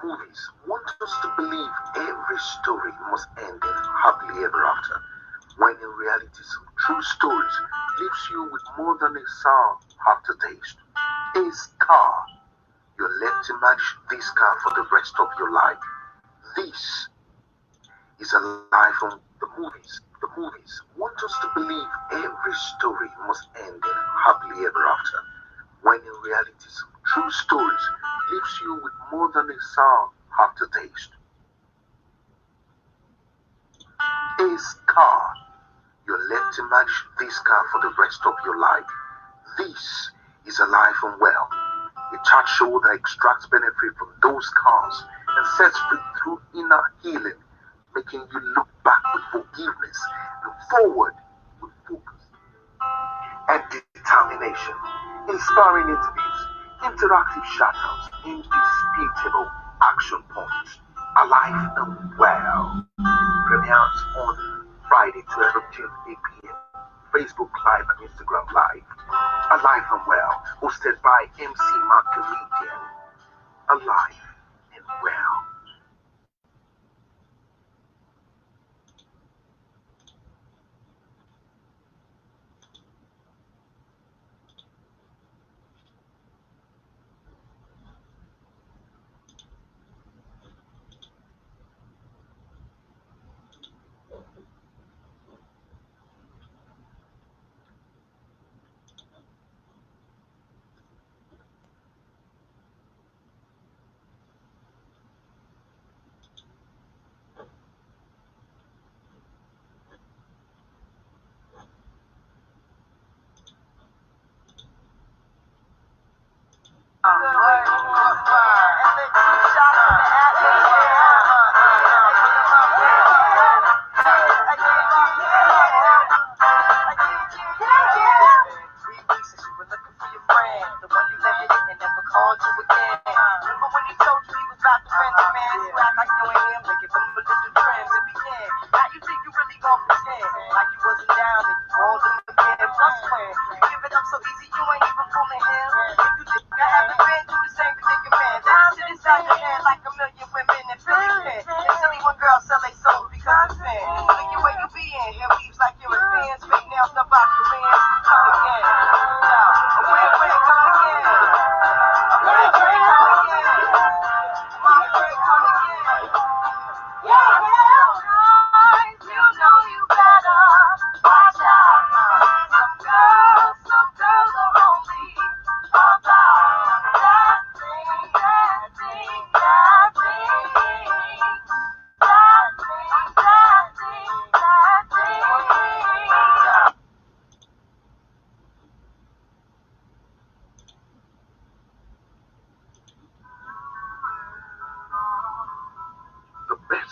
movies want us to believe every story must end in happily ever after, when in reality some true stories leaves you with more than a sour aftertaste. A scar. You're left to manage this scar for the rest of your life. This is a life on the movies. The movies want us to believe every story must end in happily ever after, when in reality some true stories leaves you with more than a sour aftertaste. A scar. You're left to manage this scar for the rest of your life. This is a life unwell, a chat show that extracts benefit from those scars and sets free through inner healing, making you look back with forgiveness and forward with focus and determination. Inspiring interviews, interactive shoutouts, indisputable action points. Alive and Well premieres on Friday, 12th of June, 8 p.m. Facebook Live and Instagram Live. Alive and Well, hosted by MC Mark Comedian. Alive and Well.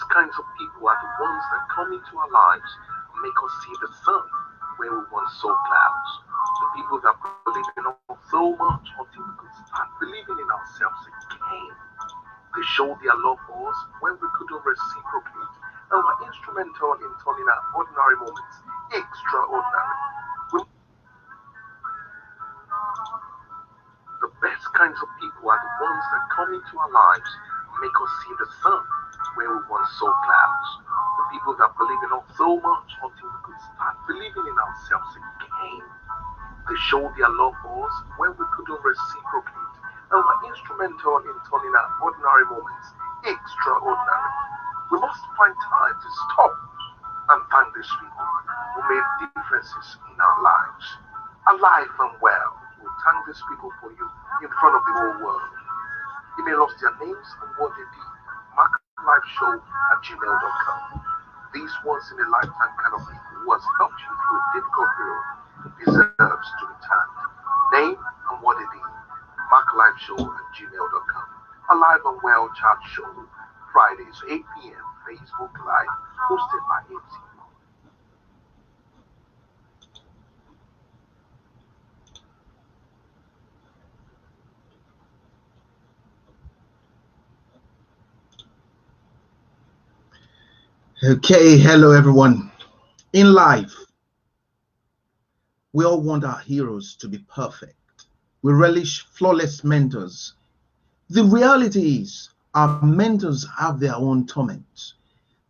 Kinds of people are the ones that come into our lives and make us see the sun where we once saw clouds. The people that believe in us so much until we could start believing in ourselves again. They showed their love for us when we couldn't reciprocate and were instrumental in turning our ordinary moments extraordinary. The best kinds of people are the ones that come into our lives and make us see the sun where we once saw clouds. The people that believe in us so much until we could start believing in ourselves again. They showed their love for us when we couldn't reciprocate and were instrumental in turning our ordinary moments extraordinary. We must find time to stop and thank these people who made differences in our lives. Alive and Well will thank these people for you in front of the whole world. Email us their names and what they did. Liveshow@gmail.com. These once in a lifetime kind of people who has helped you through a difficult period deserves to be thanked. Name and what they did. MarkLiveshow@gmail.com. Alive and Well chat show. Fridays 8 p.m. Facebook Live hosted by MC. Okay, hello everyone. In life, we all want our heroes to be perfect. We relish flawless mentors. The reality is, Our mentors have their own torments.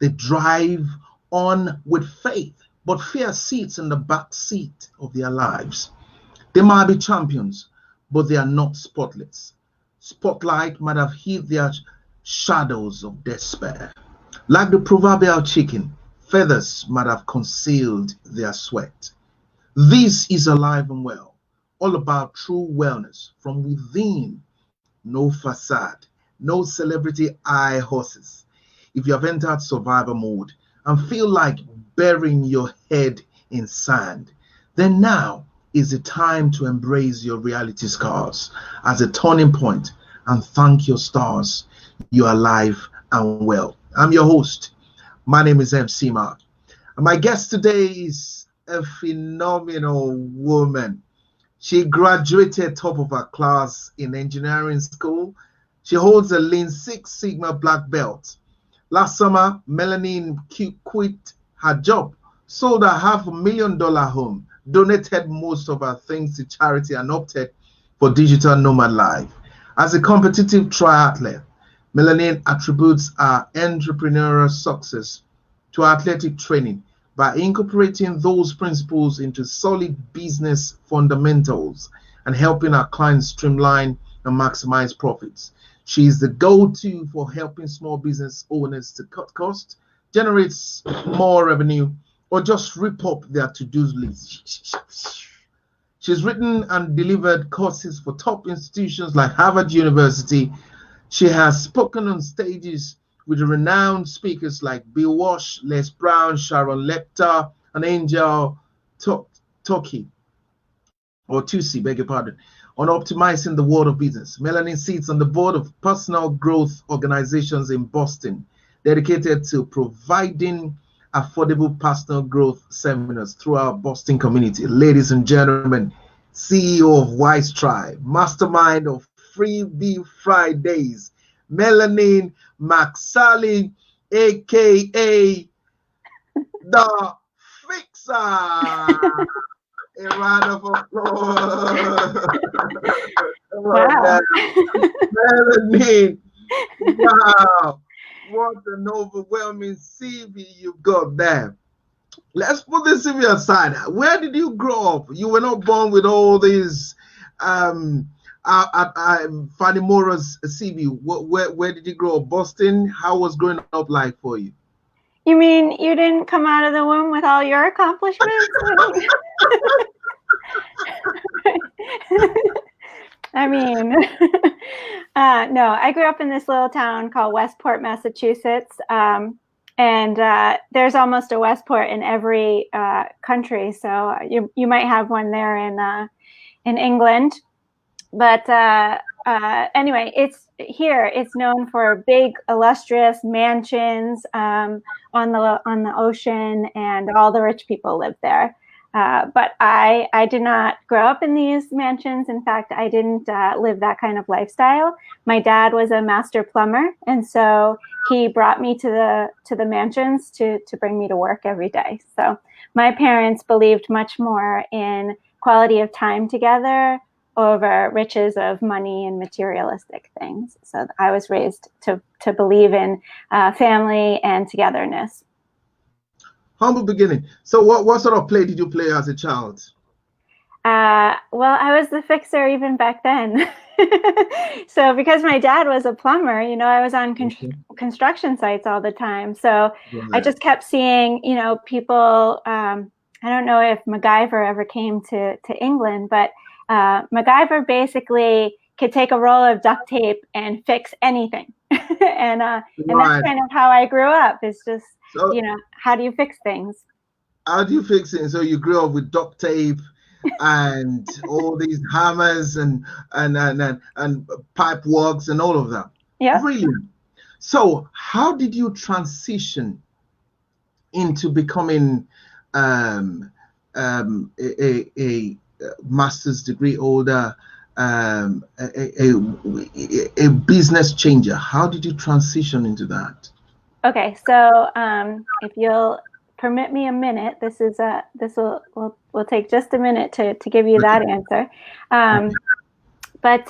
They drive on with faith, but fear sits in the back seat of their lives. They might be champions, but they are not spotless. Spotlight might have hid their shadows of despair. Like the proverbial chicken, feathers might have concealed their sweat. This is Alive and Well, all about true wellness from within, no facade, no celebrity eye horses. If you have entered survival mode and feel like burying your head in sand, then now is the time to embrace your reality scars as a turning point and thank your stars you are alive and well. I'm your host. My name is MC Mark. And my guest today is a phenomenal woman. She graduated top of her class in engineering school. She holds a Lean Six Sigma black belt. Last summer, Melanie quit her job, sold a $500,000 home, donated most of her things to charity, and opted for digital nomad life. As a competitive triathlete, Melanie attributes her entrepreneurial success to athletic training by incorporating those principles into solid business fundamentals and helping our clients streamline and maximize profits. She is the go-to for helping small business owners to cut costs, generate more revenue, or just rip up their to-do list. She's written and delivered courses for top institutions like Harvard University. She has spoken on stages with renowned speakers like Bill Walsh, Les Brown, Sharon Lepter, and Angel Toki, or Tusi, beg your pardon, on optimizing the world of business. Melanie sits on the board of personal growth organizations in Boston, dedicated to providing affordable personal growth seminars throughout Boston community. Ladies and gentlemen, CEO of Wyzetribe, mastermind of Freebie Fridays, Melanie Mcsally, aka the Fixer. A round of applause. Wow. Melanie, wow, what an overwhelming CV you've got there. Let's put the CV aside. Where did you grow up? You were not born with all these Fanny Mora's CV. Where did you grow up? Boston? How was growing up like for you? You mean you didn't come out of the womb with all your accomplishments? I mean, no, I grew up in this little town called Westport, Massachusetts. And there's almost a Westport in every country. So you might have one there in England. But anyway, it's known for big, illustrious mansions on the ocean, and all the rich people live there. But I did not grow up in these mansions. In fact, I didn't live that kind of lifestyle. My dad was a master plumber, and so he brought me to the mansions to bring me to work every day. So my parents believed much more in quality of time together over riches of money and materialistic things. So I was raised to believe in family and togetherness. Humble beginning. So what sort of play did you play as a child? Well, I was the fixer even back then. So because my dad was a plumber, I was on construction sites all the time. So Right. I just kept seeing, people, I don't know if MacGyver ever came to England, but MacGyver basically could take a roll of duct tape and fix anything. and Right. that's kind of how I grew up. It's just, how do you fix things? How do you fix it? So you grew up with duct tape and all these hammers and pipe works and all of that. Yeah. Brilliant. So how did you transition into becoming a master's degree holder, a business changer? How did you transition into that? Okay, so if you'll permit me a minute, this will take just a minute to give you that answer. But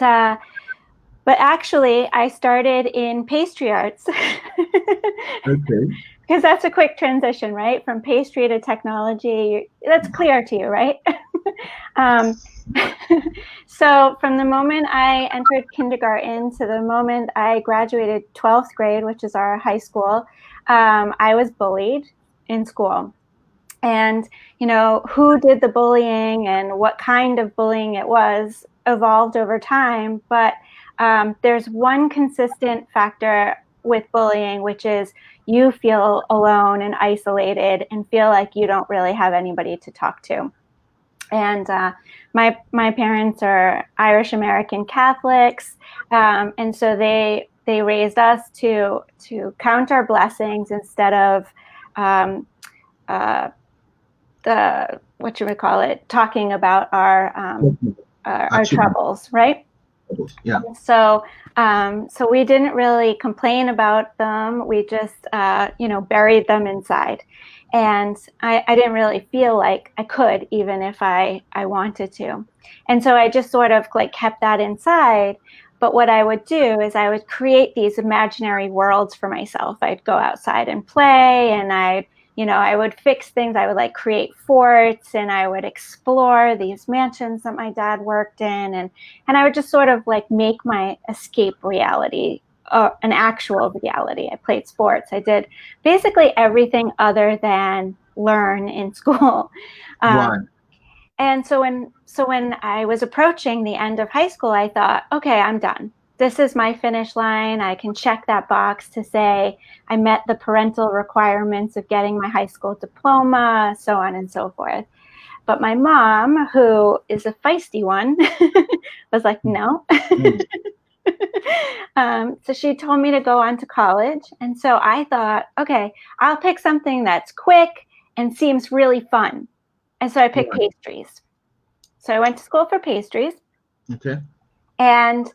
But actually, I started in pastry arts. Okay. Because that's a quick transition, right? From pastry to technology. That's clear to you, right? So from the moment I entered kindergarten to the moment I graduated 12th grade, which is our high school, I was bullied in school. And, who did the bullying and what kind of bullying it was evolved over time. But there's one consistent factor with bullying, which is you feel alone and isolated and feel like you don't really have anybody to talk to. And my parents are Irish American Catholics, and so they raised us to count our blessings instead of what you would call it, talking about our troubles, right? Yeah. So we didn't really complain about them. We just buried them inside. And I didn't really feel like I could, even if I wanted to. And so I just sort of like kept that inside. But what I would do is I would create these imaginary worlds for myself. I'd go outside and play, and I would fix things. I would like create forts, and I would explore these mansions that my dad worked in. And I would just sort of like make my escape reality an actual reality. I played sports. I did basically everything other than learn in school. Right. And so when I was approaching the end of high school, I thought, okay, I'm done. This is my finish line. I can check that box to say I met the parental requirements of getting my high school diploma, so on and so forth. But my mom, who is a feisty one, was like, no. So she told me to go on to college. And so I thought, okay, I'll pick something that's quick and seems really fun. And so I picked pastries. So I went to school for pastries. Okay. And,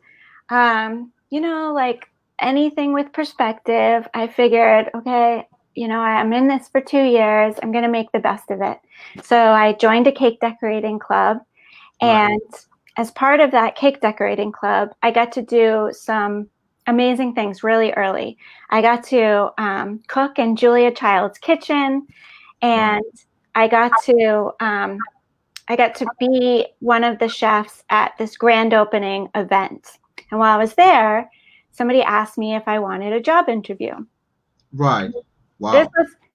like anything with perspective, I figured, okay, I'm in this for 2 years. I'm going to make the best of it. So I joined a cake decorating club. And as part of that cake decorating club, I got to do some amazing things really early. I got to cook in Julia Child's kitchen, and I got to be one of the chefs at this grand opening event. And while I was there, somebody asked me if I wanted a job interview. Right. Wow.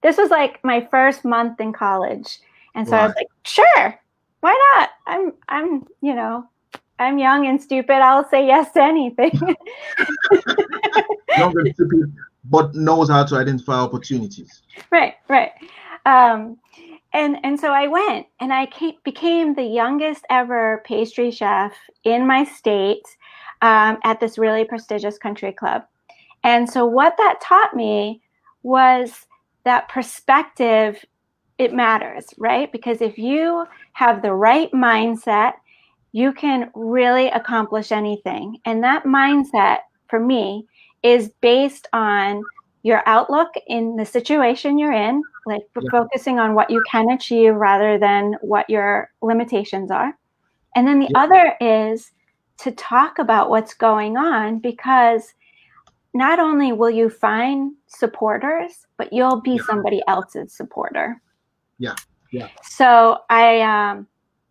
This was like my first month in college, and so I was like, sure, why not? I'm young and stupid. I'll say yes to anything. Young and stupid, but knows how to identify opportunities. Right. And so I went, and I became the youngest ever pastry chef in my state at this really prestigious country club. And so what that taught me was that perspective, it matters, right? Because if you have the right mindset, you can really accomplish anything. And that mindset, for me, is based on your outlook in the situation you're in, like focusing on what you can achieve rather than what your limitations are. And then the other is to talk about what's going on, because not only will you find supporters, but you'll be somebody else's supporter. Yeah. So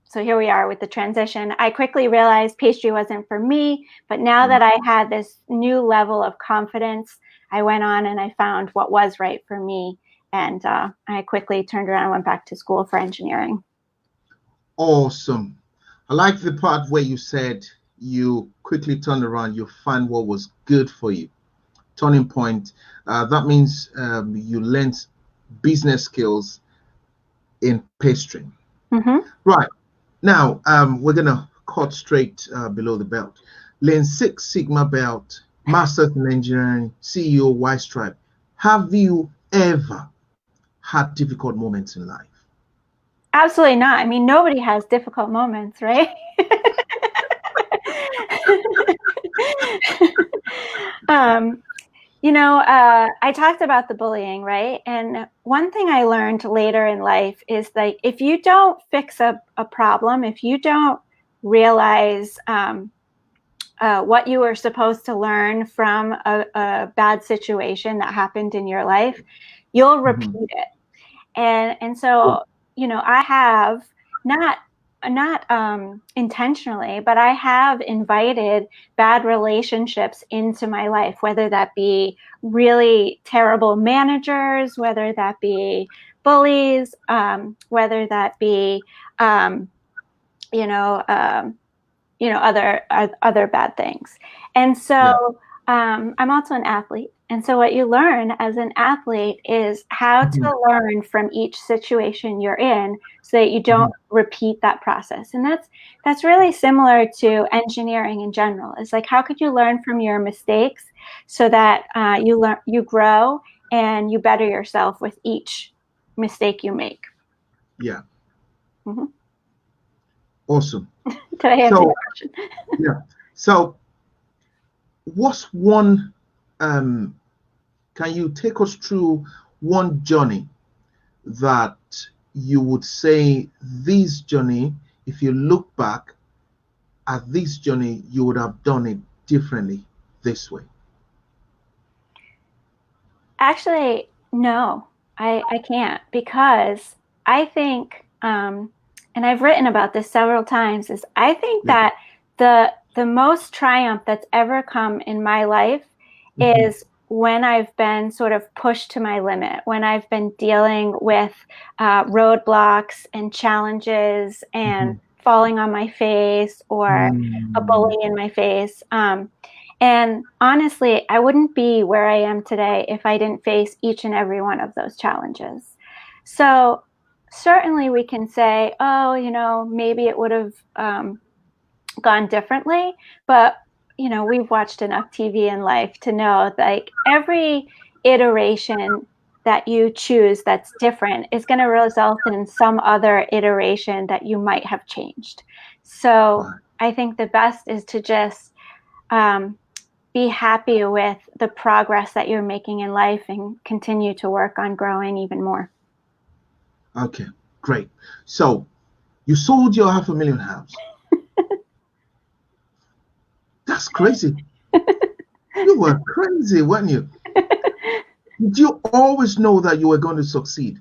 so here we are with the transition. I quickly realized pastry wasn't for me, but now that I had this new level of confidence, I went on and I found what was right for me. And I quickly turned around and went back to school for engineering. Awesome. I like the part where you said you quickly turned around, you found what was good for you. Turning point. That means you learned business skills in pastry. Mm-hmm. Right. Now, we're going to cut straight below the belt. Learn Six Sigma belt, Masters in Engineering, CEO Wyzetribe. Have you ever had difficult moments in life? Absolutely not. I mean, nobody has difficult moments, right? I talked about the bullying, right? And one thing I learned later in life is like, if you don't fix a problem, if you don't realize what you were supposed to learn from a bad situation that happened in your life, you'll repeat it. And so, I have not intentionally, but I have invited bad relationships into my life, whether that be really terrible managers, whether that be bullies, whether that be, other bad things. And so I'm also an athlete. And so what you learn as an athlete is how to learn from each situation you're in so that you don't repeat that process. And that's really similar to engineering in general. It's like, how could you learn from your mistakes so that you grow and you better yourself with each mistake you make? Yeah. Awesome. Did I answer your question? Yeah. So what's one, can you take us through one journey that you would say this journey, if you look back at this journey, you would have done it differently this way? Actually, no, I can't, because I think, and I've written about this several times, is I think that the most triumph that's ever come in my life is when I've been sort of pushed to my limit, when I've been dealing with roadblocks and challenges and falling on my face or a bully in my face. And honestly, I wouldn't be where I am today if I didn't face each and every one of those challenges. So certainly we can say, oh, maybe it would have gone differently, but we've watched enough TV in life to know like every iteration that you choose that's different is going to result in some other iteration that you might have changed. So I think the best is to just be happy with the progress that you're making in life and continue to work on growing even more. Okay, great. So you sold your $500,000 house. That's crazy. You were crazy, weren't you? Did you always know that you were going to succeed?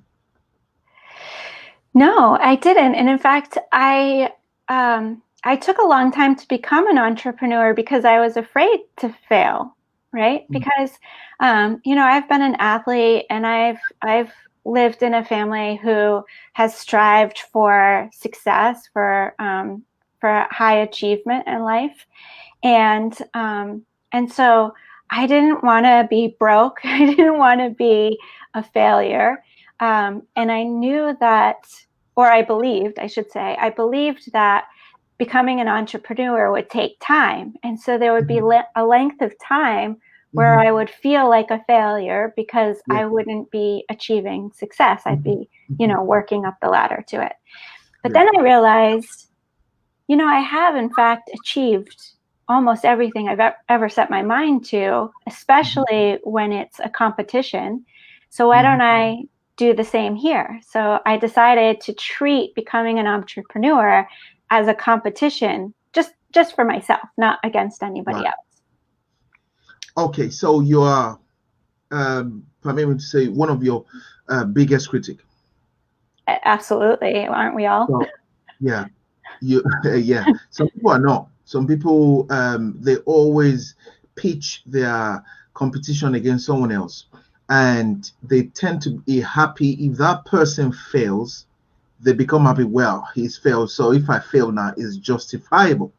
No, I didn't. And in fact, I took a long time to become an entrepreneur because I was afraid to fail, right? Because, I've been an athlete and I've lived in a family who has strived for success, for high achievement in life. And so I didn't want to be broke. I didn't want to be a failure. And I knew that, or I believed that becoming an entrepreneur would take time. And so there would be a length of time where I would feel like a failure because I wouldn't be achieving success. I'd be, working up the ladder to it. But then I realized, I have in fact achieved almost everything I've ever set my mind to, especially when it's a competition. So why don't I do the same here? So I decided to treat becoming an entrepreneur as a competition, just for myself, not against anybody else. Okay, so you are, permit me to say, one of your biggest critics. Absolutely, aren't we all? So, yeah. Some people are not. Some people they always pitch their competition against someone else, and they tend to be happy if that person fails. They become happy. Well, he's failed, so if I fail now, it's justifiable.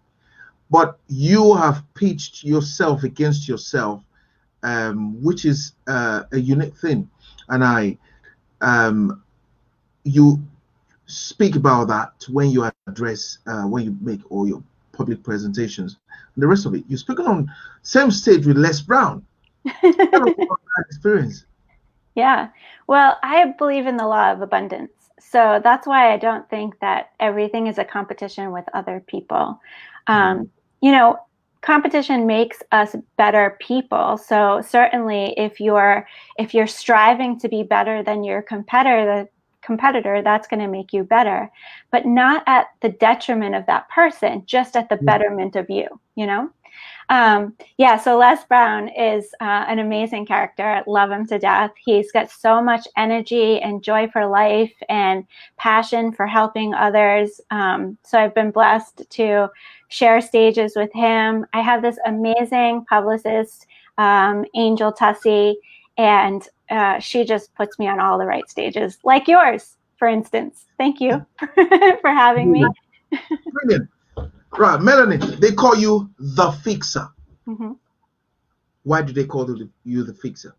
But you have pitched yourself against yourself, which is a unique thing, and you speak about that when you address, when you make all your public presentations and the rest of it. You're speaking on same stage with Les Brown. Experience. Yeah, well, I believe in the law of abundance. So that's why I don't think that everything is a competition with other people. Competition makes us better people. So certainly if you're striving to be better than your competitor, competitor, that's going to make you better, but not at the detriment of that person, just at the betterment of you, so Les Brown is an amazing character. I love him to death. He's got so much energy and joy for life and passion for helping others. So I've been blessed to share stages with him. I have this amazing publicist, Angel Tussey, and she just puts me on all the right stages, like yours, for instance. Thank you for having me. Brilliant. Right, Melanie, they call you the fixer. Mm-hmm. Why do they call you the fixer?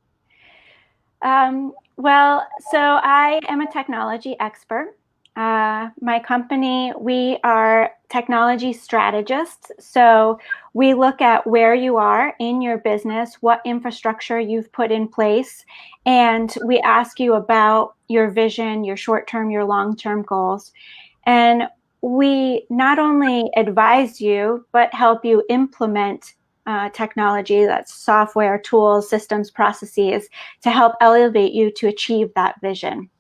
Well, so I am a technology expert. My company, we are technology strategists. So we look at where you are in your business, what infrastructure you've put in place, and we ask you about your vision, your short-term, your long-term goals. And we not only advise you, but help you implement technology, that's software, tools, systems, processes, to help elevate you to achieve that vision.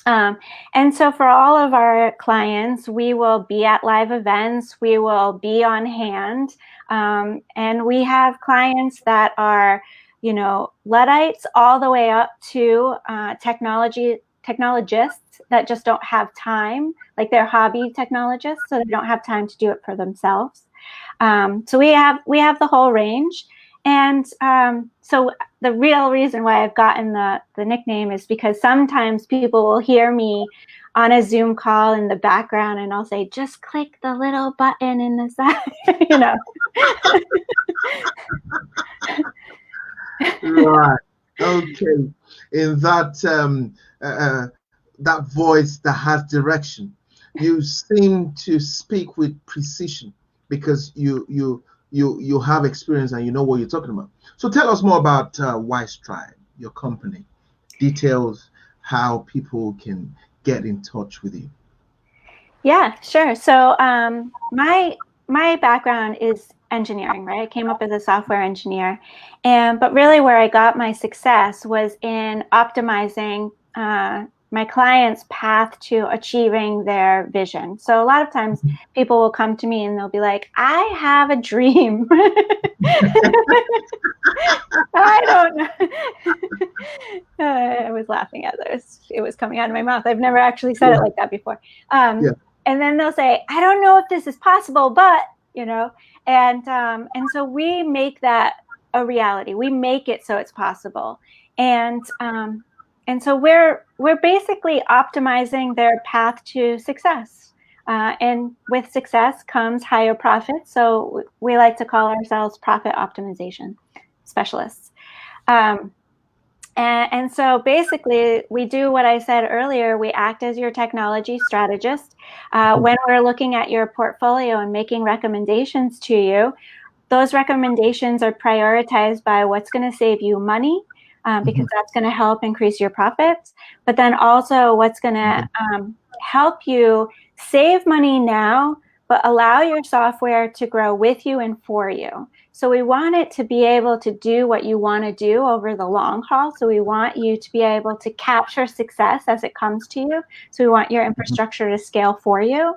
And so for all of our clients, we will be at live events, we will be on hand, and we have clients that are, Luddites all the way up to technologists that just don't have time, like they're hobby technologists, so they don't have time to do it for themselves. So we have the whole range. And so the real reason why I've gotten the nickname is because sometimes people will hear me on a Zoom call in the background and I'll say, just click the little button in the side, Right. Okay. In that that voice that has direction, you seem to speak with precision because you have experience and you know what you're talking about. So tell us more about Wyzetribe, your company. Details how people can get in touch with you. Yeah, sure. So my background is engineering, right? I came up as a software engineer, but really where I got my success was in optimizing my clients' path to achieving their vision. So a lot of times people will come to me and they'll be like, I have a dream. I don't know. I was laughing at this. It was coming out of my mouth. I've never actually said it like that before. And then they'll say, I don't know if this is possible, but, and so we make that a reality. We make it so it's possible. And so we're basically optimizing their path to success. And with success comes higher profits. So we like to call ourselves profit optimization specialists. And so basically we do what I said earlier. We act as your technology strategist. When we're looking at your portfolio and making recommendations to you, those recommendations are prioritized by what's going to save you money, because that's going to help increase your profits, but then also what's going to help you save money now, but allow your software to grow with you and for you. So we want it to be able to do what you want to do over the long haul. So we want you to be able to capture success as it comes to you. So we want your infrastructure to scale for you,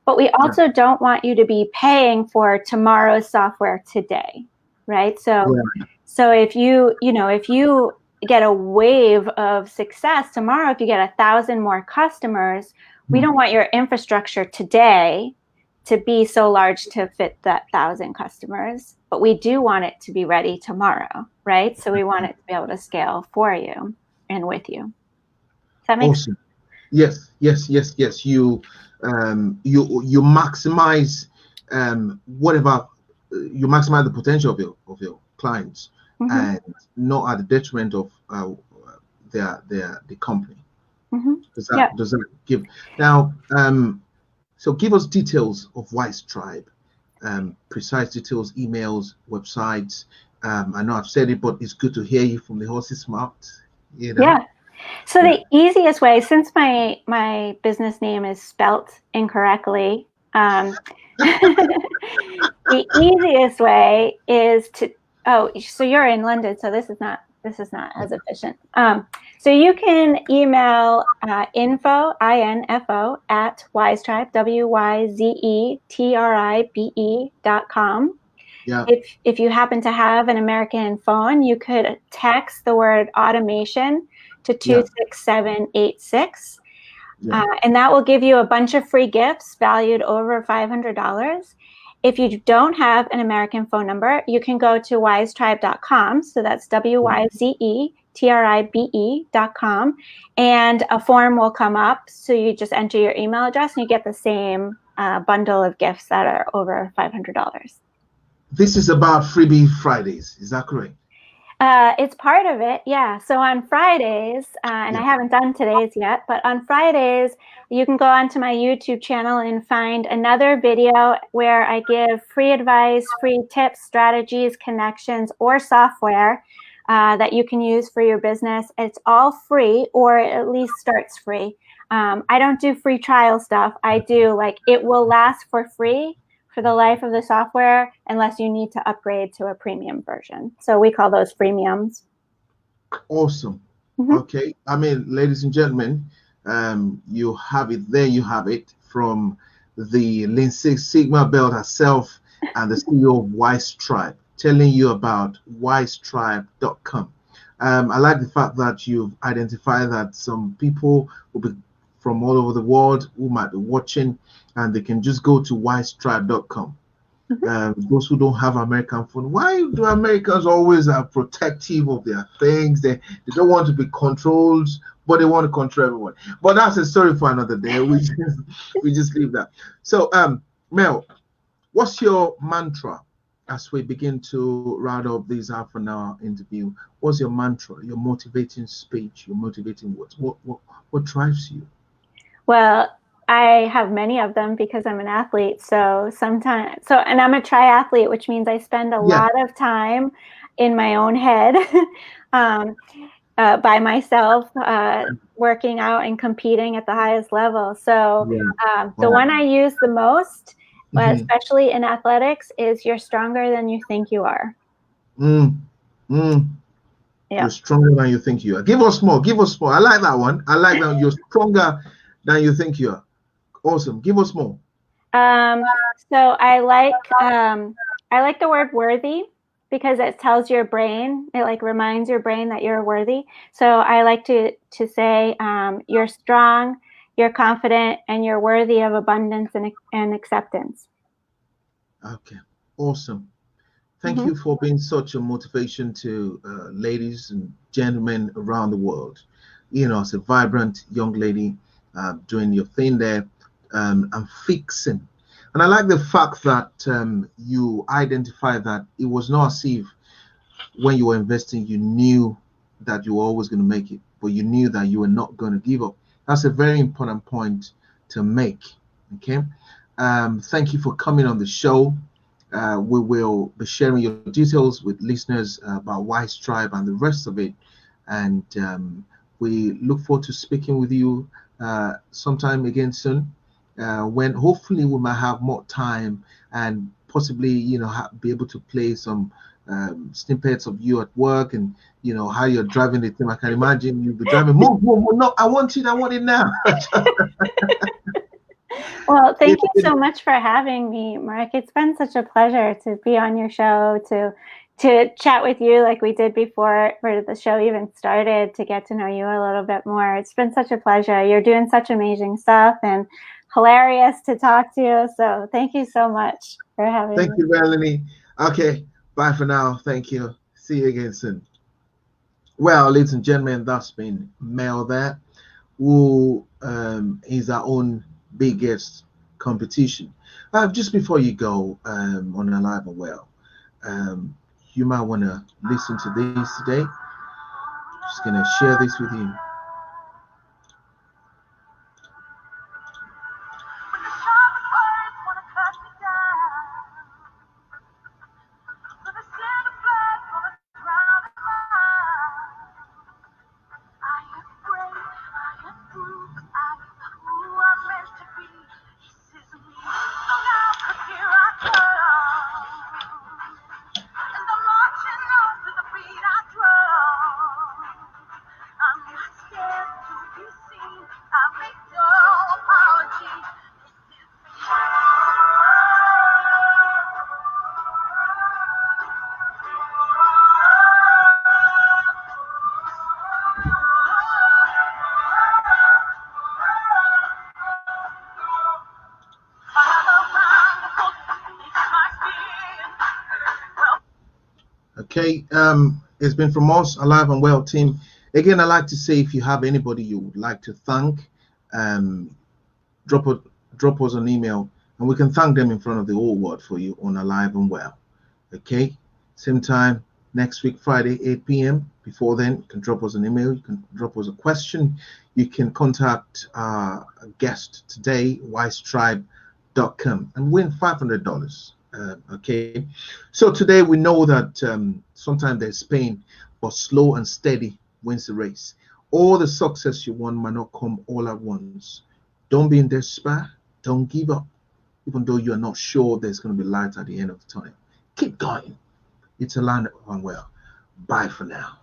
but we also don't want you to be paying for tomorrow's software today, right? So if you get a wave of success tomorrow, if you get 1,000 more customers, we don't want your infrastructure today to be so large to fit that 1,000 customers, but we do want it to be ready tomorrow, right? So we want it to be able to scale for you and with you. Does that make sense? Yes. You maximize whatever you maximize the potential of your clients, and not at the detriment of the company. Does that give now? So give us details of Wyzetribe, precise details, emails, websites. I know I've said it, but it's good to hear you from the horse's mouth. Yeah. So the easiest way, since my business name is spelt incorrectly, the easiest way is to, so you're in London, so this is not this is not as efficient. So you can email info, I-N-F-O, at Wyzetribe, WYZETRIBE.com. Yeah. If you happen to have an American phone, you could text the word automation to 26786. And that will give you a bunch of free gifts valued over $500. If you don't have an American phone number, you can go to wyzetribe.com. So that's WYZETRIBE.com. And a form will come up. So you just enter your email address and you get the same bundle of gifts that are over $500. This is about Freebie Fridays. Is that correct? It's part of it, yeah. So on Fridays, and I haven't done today's yet, but on Fridays, you can go onto my YouTube channel and find another video where I give free advice, free tips, strategies, connections, or software that you can use for your business. It's all free, or it at least starts free. I don't do free trial stuff. I do like it will last for free for the life of the software unless you need to upgrade to a premium version. So we call those freemiums. Awesome. Okay. I mean, ladies and gentlemen, you have it there. You have it from the Lean Six Sigma belt herself and the CEO of Wyzetribe, telling you about wyzetribe.com. I like the fact that you've identified that some people will be from all over the world who might be watching, and they can just go to wyzetribe.com. Those who don't have American phone, why do Americans always are protective of their things? They don't want to be controlled, but they want to control everyone. But that's a story for another day. We just leave that. So, Mel, what's your mantra as we begin to round up this half an hour interview? What's your mantra? Your motivating speech? Your motivating words? What drives you? Well, I have many of them because I'm an athlete. And I'm a triathlete, which means I spend a lot of time in my own head by myself, working out and competing at the highest level. So the one I use the most, especially in athletics, is you're stronger than you think you are. You're stronger than you think you are. Give us more. Give us more. I like that one. I like that. You're stronger than you think you are. Awesome. Give us more. So I like the word worthy because it tells your brain, it like reminds your brain that you're worthy. So I like to say you're strong, you're confident, and you're worthy of abundance and acceptance. Okay. Awesome. Thank you for being such a motivation to ladies and gentlemen around the world. You know, as a vibrant young lady doing your thing there. And fixing. And I like the fact that you identify that it was not as if when you were investing, you knew that you were always going to make it, but you knew that you were not going to give up. That's a very important point to make. Okay. Thank you for coming on the show. We will be sharing your details with listeners about Wyzetribe and the rest of it. And we look forward to speaking with you sometime again soon. When hopefully we might have more time and possibly, you know, be able to play some snippets of you at work and, you know, how you're driving the thing. I can imagine you'll be driving. Move, no, I want it now. Well, thank you so much for having me, Mark. It's been such a pleasure to be on your show, to chat with you like we did before the show even started, to get to know you a little bit more. It's been such a pleasure. You're doing such amazing stuff and hilarious to talk to you. So thank you so much for having me. Thank you, Melanie. Okay, bye for now. Thank you. See you again soon. Well, ladies and gentlemen, that's been Mel there, who is our own biggest competition. Just before you go on Alive and Well, you might want to listen to this today. Just going to share this with you. Okay. It's been from us, Alive and Well team. Again, I'd like to say, if you have anybody you would like to thank, drop us an email, and we can thank them in front of the whole world for you on Alive and Well. Okay. Same time next week, Friday, 8 p.m. Before then, you can drop us an email. You can drop us a question. You can contact a guest today, Wyzetribe.com, and win $500. Okay. So today we know that sometimes there's pain, but slow and steady wins the race. All the success you want might not come all at once. Don't be in despair. Don't give up, even though you're not sure there's going to be light at the end of the tunnel. Keep going. It's a line and well. Bye for now.